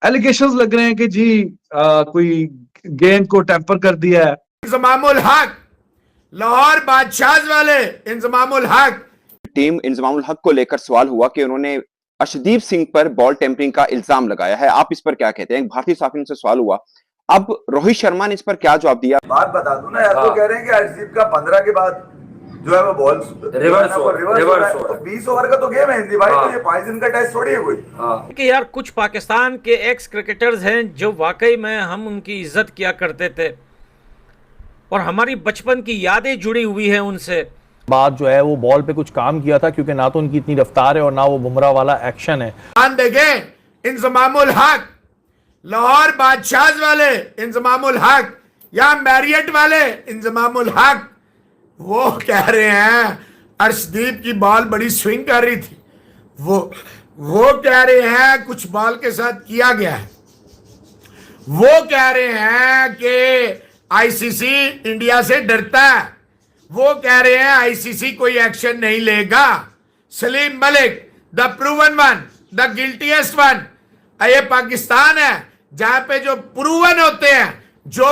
Allegations लग रहे हैं कि जी कोई गेंद को टेम्पर कर दिया है। इंजमामुल हक, लाहौर बादशाह वाले इंजमामुल हक टीम इंजमामुल हक को लेकर सवाल हुआ कि उन्होंने अर्शदीप सिंह पर बॉल टेम्परिंग का इल्जाम लगाया है। आप इस पर क्या कहते हैं? भारतीय साफी से सवाल हुआ, अब रोहित शर्मा ने इस पर क्या जवाब दिया? बात बता दूं ना यार, तो कह रहे हैं कि अर्शदीप का 15 के बाद जो है वो बॉल रिवर्स हो रहा है। तो 20 ओवर का तो गेम है हिंदी भाई, तो ये 5 दिन का टेस्ट थोड़ी है कोई। कि यार कुछ पाकिस्तान के एक्स क्रिकेटर्स हैं जो वाकई में हम उनकी इज्जत किया करते थे और हमारी बचपन की यादें जुड़ी हुई हैं उनसे। बात जो है वो बॉल पे कुछ काम किया था, क्योंकि ना तो उनकी इतनी रफ्तार है और ना वो बुमराह वाला एक्शन है। देखें इंजमामुल हक, लाहौर बादशाह वाले इंजमामुल हक या मैरियट वाले इंजमामुल हक, वो कह रहे हैं अर्शदीप की बॉल बड़ी स्विंग कर रही थी। वो कह रहे हैं कुछ बॉल के साथ किया गया है। वो कह रहे हैं कि आईसीसी इंडिया से डरता है। वो कह रहे हैं आईसीसी कोई एक्शन नहीं लेगा। Salim Malik the proven one, the guiltiest one. ये पाकिस्तान है जहां पे जो प्रूवन होते हैं, जो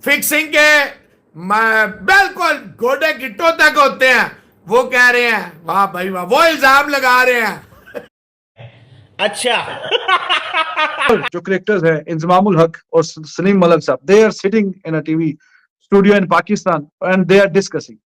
फिक्सिंग के बिल्कुल गोडे गिट्टों तक होते हैं, वो कह रहे हैं वाह भाई वाह, वो इल्जाम लगा रहे हैं। अच्छा जो क्रिकेटर्स हैं इंजमामुल हक और सलीम मलिक साहब, they are sitting in a TV studio in Pakistan and they are discussing.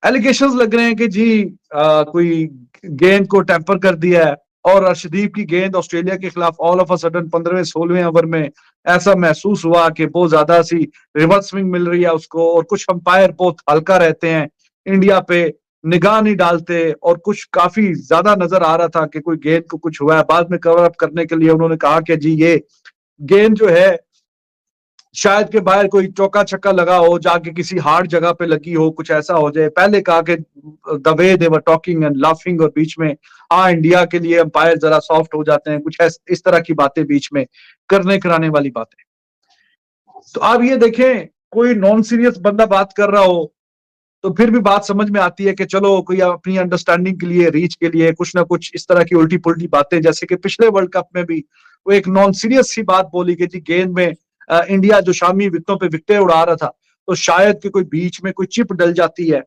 Allegations लग रहे हैं कि जी कोई गेंद को टेम्पर कर दिया है और अर्शदीप की गेंद ऑस्ट्रेलिया के खिलाफ ऑल ऑफ अ सडन 15वें-16वें ओवर में ऐसा महसूस हुआ कि बहुत ज्यादा सी रिवर्स स्विंग मिल रही है उसको, और कुछ अंपायर बहुत हल्का रहते हैं, इंडिया पे निगाह नहीं डालते, और कुछ काफी ज्यादा नजर आ रहा था कि कोई गेंद को कुछ हुआ है। बाद में कवर अप करने के लिए उन्होंने कहा कि जी ये गेंद जो है शायद के बाहर कोई चौका छक्का लगा हो, जाके किसी हार्ड जगह पे लगी हो, कुछ ऐसा हो जाए। पहले कहा कि the way they were talking and laughing, और बीच में इंडिया के लिए अंपायर जरा सॉफ्ट हो जाते हैं, कुछ इस तरह की बातें बीच में करने कराने वाली बातें। तो आप ये देखें, कोई नॉन सीरियस बंदा बात कर रहा हो तो फिर भी बात समझ में आती है कि चलो कोई अपनी अंडरस्टैंडिंग के लिए, रीच के लिए कुछ ना कुछ इस तरह की उल्टी पुल्टी बातें, जैसे कि पिछले वर्ल्ड कप में भी वो एक नॉन सीरियस सी बात बोली कि जी गेंद में इंडिया जो शामी विकेटों पे विकेटें उड़ा रहा था, तो शायद कि कोई बीच में कोई चिप डल जाती है,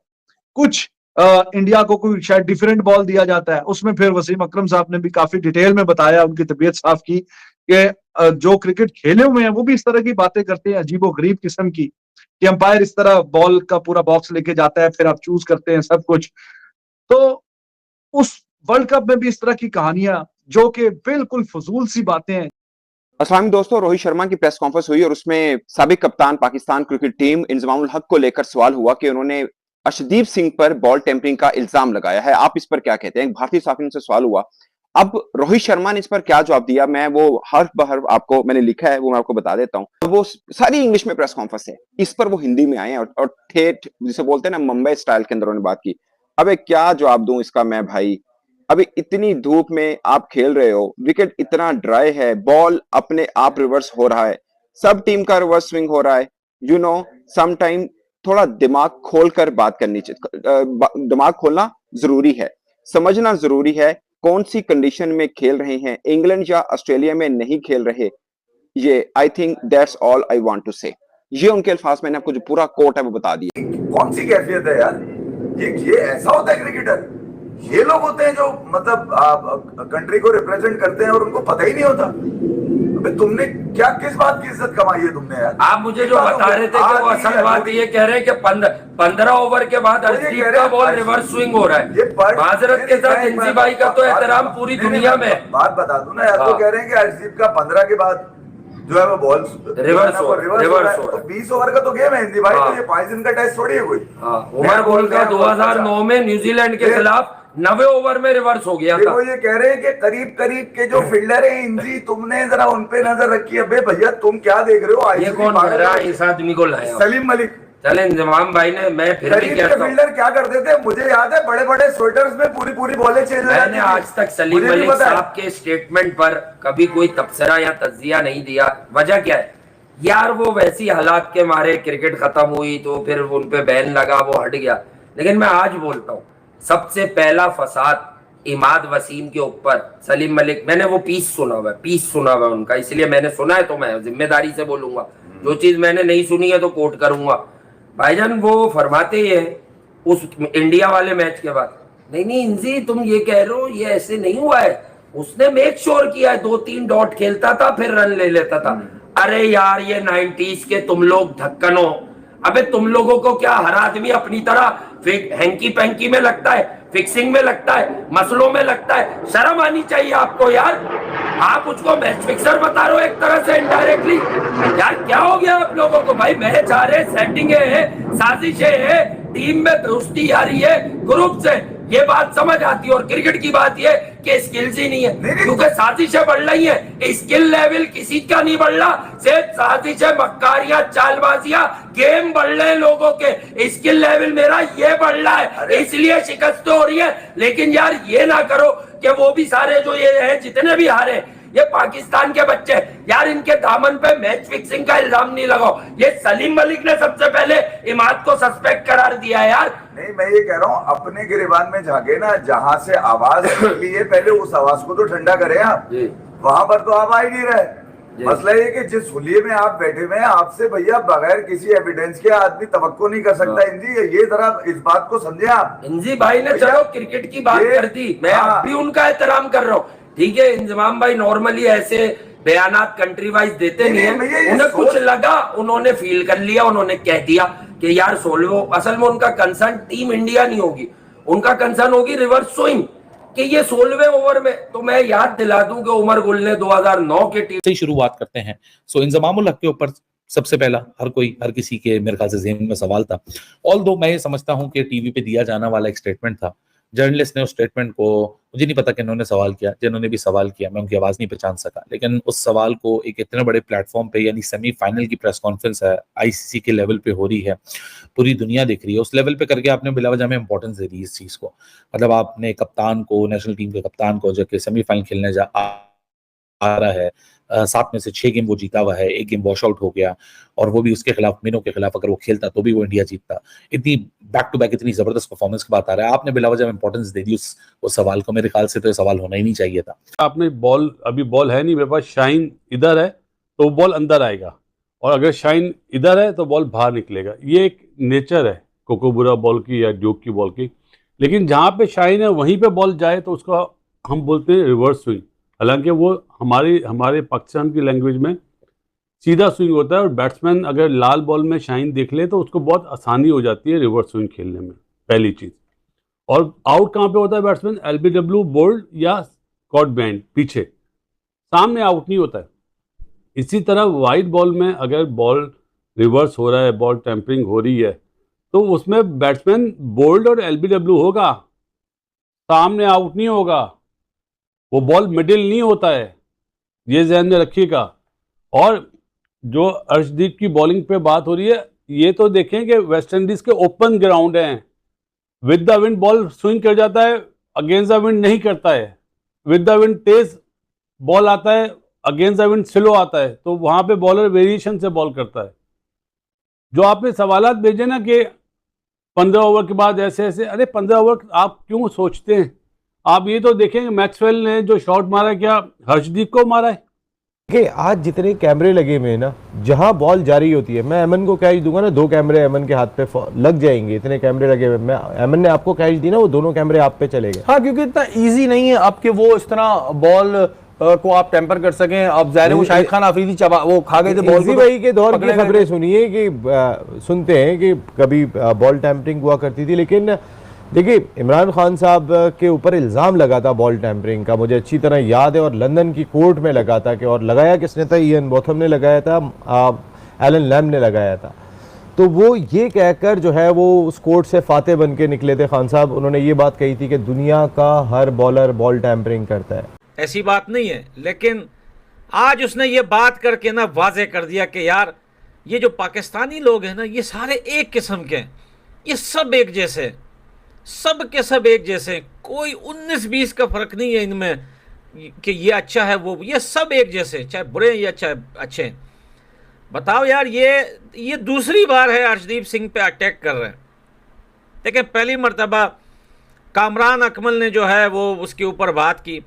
कुछ इंडिया को कोई शायद डिफरेंट बॉल दिया जाता है। उसमें फिर वसीम अकरम साहब ने भी काफी डिटेल में बताया, उनकी तबीयत साफ की कि जो क्रिकेट खेले हुए हैं वो भी इस तरह की बातें करते हैं, अजीबो गरीब किस्म की, कि अंपायर इस तरह बॉल का पूरा बॉक्स लेके जाता है, फिर आप चूज करते हैं सब कुछ। तो उस वर्ल्ड कप में भी इस तरह की कहानियां जो कि बिल्कुल फजूल सी बातें हैं। अस्सलाम दोस्तों, रोहित शर्मा की प्रेस कॉन्फ्रेंस हुई और उसमें साबिक कप्तान पाकिस्तान क्रिकेट टीम इंजमामुल हक को लेकर सवाल हुआ कि उन्होंने अर्शदीप सिंह पर बॉल टेम्परिंग का इल्जाम लगाया है। आप इस पर क्या कहते हैं? भारतीय साफी से सवाल हुआ, अब रोहित शर्मा ने इस पर क्या जवाब दिया? मैं वो हर बहर आपको मैंने लिखा है, वो मैं आपको बता देता हूँ। वो सारी इंग्लिश में प्रेस कॉन्फ्रेंस है, इस पर वो हिंदी में आए हैं और ठेठ जिसे बोलते हैं ना मुंबई स्टाइल के अंदर उन्होंने बात की। अबे क्या जवाब दूं इसका मैं भाई? अभी इतनी धूप में आप खेल रहे हो, विकेट इतना ड्राई है, बॉल अपने आप रिवर्स हो रहा है, सब टीम का रिवर्स स्विंग हो रहा है। यू नो सम टाइम थोड़ा दिमाग खोलकर बात करनी चाहिए। दिमाग खोलना जरूरी है, समझना जरूरी है कौन सी कंडीशन में खेल रहे हैं, इंग्लैंड या ऑस्ट्रेलिया में नहीं खेल रहे। ये I think that's all I want to say. ये उनके अल्फाज, मैंने आपको जो पूरा कोट है वो बता दिया। कौन सी कैफियत है यार, ये ऐसा होता है क्रिकेटर? ये लोग होते हैं जो मतलब कंट्री को रिप्रेजेंट करते हैं और उनको पता ही नहीं होता। अबे तुमने क्या, किस बात की इज्जत कमाई है तुमने यार? आप मुझे जो बता रहे थे कि वो असल बात ये कह रहे हैं कि 15 ओवर के बाद अर्शदीप का बॉल रिवर्स स्विंग हो रहा है। माजरत के साथ इंजी भाई का तो एहतराम पूरी दुनिया में। बात बता दूं ना यार, तो कह रहे हैं कि अर्शदीप का 15 के बाद जो है वो बॉल रिवर्स हो रहा है। तो 20 ओवर का तो गेम है हिंदी भाई, तो ये 5 दिन का टेस्ट थोड़ी है कोई। उमर बोल का 2009 में न्यूजीलैंड के खिलाफ 90 ओवर में रिवर्स हो गया था। वो ये कह रहे हैं कि करीब करीब के जो फील्डर है इंजी, तुमने जरा उन पे नजर रखी है। बे भैया तुम क्या देख रहे हो? ये कौन कह रहा है इस आदमी को लाया? सलीम मलिक। चले इंजमाम भाई ने, मैं फिर भी कहता हूं फील्डर क्या करते थे, मुझे याद है, बड़े बड़े स्वेटर्स में पूरी बॉलें चेंज हो जाती थी। मैंने आज तक सलीम मलिक साहब के स्टेटमेंट पर कभी कोई तबसरा या तज्जिया नहीं दिया। वजह क्या है यार? वो वैसी हालात के मारे क्रिकेट खत्म हुई तो फिर उन पे बैन लगा, वो हट गया। लेकिन मैं आज बोलता हूँ, सबसे पहला फसाद इमाद वसीम के ऊपर सलीम मलिक, मैंने वो पीस सुना हुआ है उनका, इसलिए मैंने सुना है तो मैं जिम्मेदारी से बोलूंगा। जो चीज मैंने नहीं सुनी है तो कोट करूंगा। भाईजान वो फरमाते ही है उस इंडिया वाले मैच के बाद, नहीं इंजी तुम ये कह रहे हो, ये ऐसे नहीं हुआ है, उसने मेक श्योर किया है 2-3 डॉट खेलता था फिर रन ले लेता था। अरे यार ये 90s के तुम लोग ढक्कन हो, अबे तुम लोगों को क्या हर आदमी अपनी तरह हैंकी पैंकी में लगता है, फिक्सिंग में लगता है, मसलों में लगता है? शर्म आनी चाहिए आपको यार। आप उसको मैच फिक्सर बता रहे हो एक तरह से इनडायरेक्टली। यार क्या हो गया आप लोगों को? भाई मैच आ रहे, सेटिंग है, साजिशें है, टीम में दोस्ती यारी है, ग्रुप से, ये बात समझ आती है। और क्रिकेट की बात ये कि स्किल्स ही नहीं है, क्योंकि साजिशें बढ़ रही है, स्किल लेवल किसी का नहीं बढ़ रहा, सिर्फ साजिशें, मक्कारियां, चालबाजियां, गेम बढ़ रहे हैं लोगों के, स्किल लेवल मेरा ये बढ़ रहा है, इसलिए शिकस्त हो रही है। लेकिन यार ये ना करो कि वो भी सारे जो ये है जितने भी हारे ये पाकिस्तान के बच्चे, यार इनके दामन पे मैच फिक्सिंग का इल्जाम नहीं लगाओ। ये सलीम मलिक ने सबसे पहले इमाद को सस्पेक्ट करार दिया है यार। नहीं मैं ये कह रहा हूँ अपने गिरेबान में झाके ना, जहां से आवाज निकली है पहले उस आवाज को तो ठंडा करें आप। वहां पर तो आप आ ही नहीं रहे। मसला ये कि जिस हुलिये में आप बैठे हुए हैं, आपसे भैया बगैर किसी एविडेंस के आदमी तवक्को नहीं कर सकता। इंजी ये जरा इस बात को समझे आप। इंजी भाई ने चलो क्रिकेट की बात कर दी, मैं अब भी उनका एहतराम कर रहा हूँ, ठीक है। इंजमाम भाई नॉर्मली ऐसे बयानात कंट्री वाइज देते नहीं है, उन्हें कुछ लगा, उन्होंने फील कर लिया, उन्होंने कह दिया कि यार सोल्वो, असल में उनका कंसर्न टीम इंडिया नहीं होगी, उनका कंसर्न होगी रिवर्स स्विंग कि ये 16वें ओवर में। तो मैं याद दिला दूं कि उमर गुल ने 2009 के टीम से शुरुआत करते हैं। सो इंजमामुल हक के ऊपर सबसे पहला हर किसी के मेरे ख्याल से ज़हन में सवाल था। ऑल्दो मैं ये समझता हूं कि टीवी पे दिया जाना वाला एक स्टेटमेंट था, जर्नलिस्ट ने उस स्टेटमेंट को, मुझे नहीं पता कि इन्होंने सवाल किया, जिन्होंने भी सवाल किया मैं उनकी आवाज नहीं पहचान सका, लेकिन उस सवाल को एक इतने बड़े प्लेटफॉर्म पे, यानी सेमीफाइनल की प्रेस कॉन्फ्रेंस है, आईसीसी के लेवल पे हो रही है, पूरी दुनिया देख रही है, उस लेवल पे करके आपने बिला वजह में इंपॉर्टेंस दे दी इस चीज को। मतलब आपने कप्तान को, नेशनल टीम के कप्तान को, जो कि सेमीफाइनल खेलने आ रहा है, 7 में से 6 गेम वो जीता हुआ है, 1 गेम वॉश आउट हो गया, और वो भी उसके खिलाफ, मिनों के खिलाफ अगर वो खेलता तो भी वो इंडिया जीतता। इतनी बैक टू बैक इतनी जबरदस्त परफॉर्मेंस की बात आ रहा है, आपने बिला वजह इंपॉर्टेंस दे दी उस सवाल को। मेरे ख्याल से तो ये सवाल होना ही नहीं चाहिए था। आपने बॉल, अभी बॉल है नहीं मेरे पास, शाइन इधर है तो बॉल अंदर आएगा, और अगर शाइन इधर है तो बॉल बाहर निकलेगा। ये एक नेचर है कोकोबुरा बॉल की या ड्यूक की बॉल की। लेकिन जहाँ पे शाइन है वहीं पे बॉल जाए तो उसका हम बोलते हैं रिवर्स स्विंग। हालांकि वो हमारे पाकिस्तान की लैंग्वेज में सीधा स्विंग होता है, और बैट्समैन अगर लाल बॉल में शाइन देख ले तो उसको बहुत आसानी हो जाती है रिवर्स स्विंग खेलने में, पहली चीज़। और आउट कहाँ पे होता है बैट्समैन? एलबीडब्ल्यू, बोल्ड या कॉट बैंड, पीछे, सामने आउट नहीं होता है। इसी तरह वाइड बॉल में अगर बॉल रिवर्स हो रहा है, बॉल टेम्परिंग हो रही है, तो उसमें बैट्समैन बोल्ड और एलबीडब्ल्यू होगा, सामने आउट नहीं होगा, वो बॉल मिडिल नहीं होता है, ये ध्यान में रखिएगा। और जो अर्शदीप की बॉलिंग पे बात हो रही है, ये तो देखें कि वेस्ट इंडीज के ओपन ग्राउंड हैं, with the wind ball swing कर जाता है, अगेंस्ट द विंड नहीं करता है। With the wind Tej ball आता है, अगेंस्ट द विंड स्लो आता है, तो वहां पे बॉलर वेरिएशन से बॉल करता है। जो आपने सवालात भेजे ना कि 15 ओवर के बाद ऐसे ऐसे, अरे 15 ओवर आप क्यों सोचते हैं? आप ये तो देखेंगे मैक्सवेल ने जो शॉट मारा, क्या हर्षदीप को मारा है? कि आज जितने कैमरे लगे हुए हैं ना, जहां बॉल जारी होती है, मैं एमन को कैच दूंगा ना, 2 कैमरे एमन के हाथ पे लग जाएंगे, इतने कैमरे लगे हुए। मैं एमन ने आपको कैच दी ना, वो दोनों कैमरे आप पे चले गए। हाँ, क्योंकि इतना इजी नहीं है आपके वो इस तरह बॉल को आप टेम्पर कर सकें। अब ज़ाहिर है वो शाहिद खान आफरीदी वो खा गए थे बॉल को। भाई के दौर की खबरें सुनिए कि सुनते हैं कि कभी बॉल टेम्परिंग हुआ करती थी, लेकिन देखिए इमरान खान साहब के ऊपर इल्ज़ाम लगा था बॉल टेम्परिंग का, मुझे अच्छी तरह याद है, और लंदन की कोर्ट में लगा था कि, और लगाया किसने था? इयन बोथम ने लगाया था, एलन लैम ने लगाया था। तो वो ये कहकर जो है वो उस कोर्ट से फाते बन के निकले थे खान साहब। उन्होंने ये बात कही थी कि दुनिया का हर बॉलर बॉल टेम्परिंग करता है। ऐसी बात नहीं है, लेकिन आज उसने ये बात करके ना वाजे कर दिया कि यार ये जो पाकिस्तानी लोग हैं ना, ये सारे एक किस्म के हैं, ये सब एक जैसे, सब के सब एक जैसे, कोई 19-20 का फर्क नहीं है इनमें कि ये अच्छा है वो, ये सब एक जैसे, चाहे बुरे हैं या चाहे अच्छे हैं। बताओ यार, ये दूसरी बार है अर्शदीप सिंह पे अटैक कर रहे हैं। देखिए पहली मर्तबा कामरान अकमल ने जो है वो उसके ऊपर बात की।